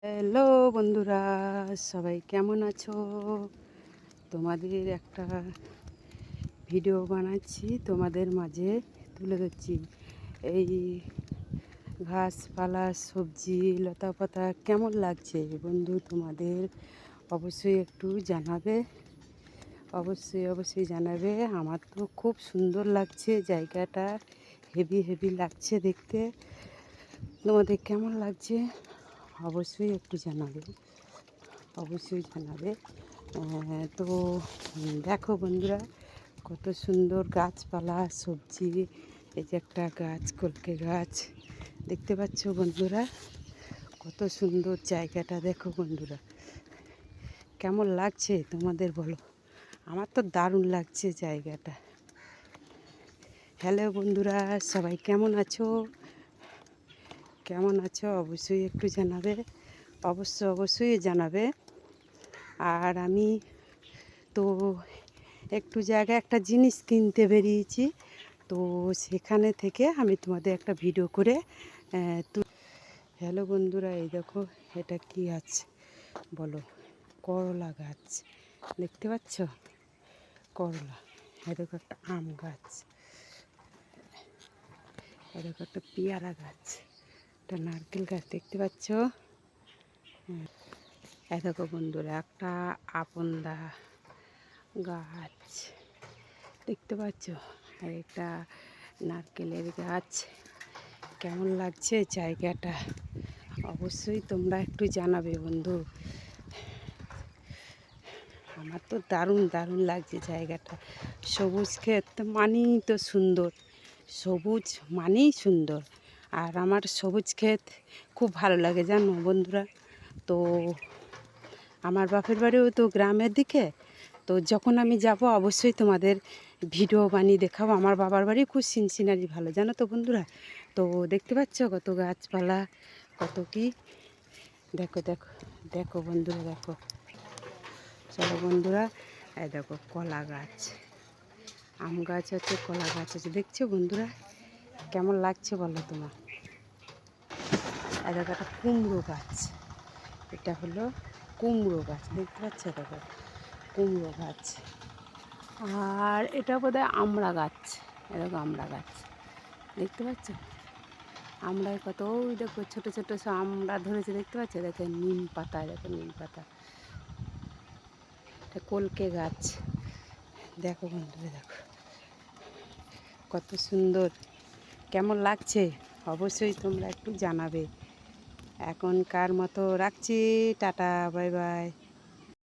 Hello বন্ধুরা, সবাই কেমন আছো? তোমাদের একটা ভিডিও বানাচ্ছি, তোমাদের মাঝে তুলে ধরছি। এই ঘাসপালা, সবজি, লতাপাতা কেমন লাগছে বন্ধু তোমাদের? অবশ্যই একটু জানাবে। অবশ্যই জানাবে। আমার তো খুব সুন্দর লাগছে জায়গাটা, হেভি হেভি লাগছে দেখতে। তোমাদের কেমন লাগছে অবশ্যই একটু জানাবে। তো দেখো বন্ধুরা, কত সুন্দর গাছপালা, সবজি। এই যে একটা গাছ, কলকে গাছ দেখতে পাচ্ছ বন্ধুরা, কত সুন্দর জায়গাটা। দেখো বন্ধুরা, কেমন লাগছে তোমাদের বলো? আমার তো দারুণ লাগছে জায়গাটা। হ্যালো বন্ধুরা, সবাই কেমন আছো অবশ্যই একটু জানাবে। অবশ্যই জানাবে। আর আমি তো একটু জায়গায় একটা জিনিস কিনতে বেরিয়েছি, তো সেখানে থেকে আমি তোমাদের একটা ভিডিও করে হ্যালো বন্ধুরা, এই দেখো এটা কি গাছ বলো? করলা গাছ দেখতে পাচ্ছ? করলা। এই দেখো একটা আম গাছ, এই দেখো একটা পেয়ারা গাছ, একটা নারকেল গাছ দেখতে পাচ্ছ? এই দেখো বন্ধুরা, একটা আপনদা গাছ দেখতে পাচ্ছ, আর একটা নারকেলের গাছ। কেমন লাগছে জায়গাটা অবশ্যই তোমরা একটু জানাবে বন্ধু। আমার তো দারুণ লাগছে জায়গাটা। সবুজ ক্ষেত মানেই তো সুন্দর, সবুজ মানেই সুন্দর। আর আমার সবুজ ক্ষেত খুব ভালো লাগে জানো বন্ধুরা। তো আমার বাপের বাড়িও তো গ্রামের দিকে, তো যখন আমি যাব অবশ্যই তোমাদের ভিডিও বানিয়ে দেখাবো। আমার বাবার বাড়ি খুব সিনারি ভালো জানো তো বন্ধুরা। তো দেখতে পাচ্ছ কত গাছপালা, কত কি। দেখো দেখো দেখো বন্ধুরা, দেখো। চলো বন্ধুরা, এই দেখো কলা গাছ, আম গাছ আছে, কলা গাছ আছে, দেখছো বন্ধুরা? কেমন লাগছে বলো তোমার? এই দেখো একটা কুমড়ো গাছ, এটা হলো কুমড়ো গাছ দেখতে পাচ্ছ? দেখো কুমড়ো গাছ। আর এটা বোধহয় আমড়া গাছ, এরকম আমড়া গাছ দেখতে পাচ্ছ? আমড়ায় কত, ওই দেখো ছোটো ছোটো সব আমড়া ধরেছে দেখতে পাচ্ছ? দেখো নিম পাতা, দেখো নিম পাতা। এটা কলকে গাছ। দেখো বন্ধুরা, দেখো কত সুন্দর। কেমন লাগছে অবশ্যই তোমরা একটু জানাবে। এখনকার মতো রাখছি, টাটা, বাই বাই।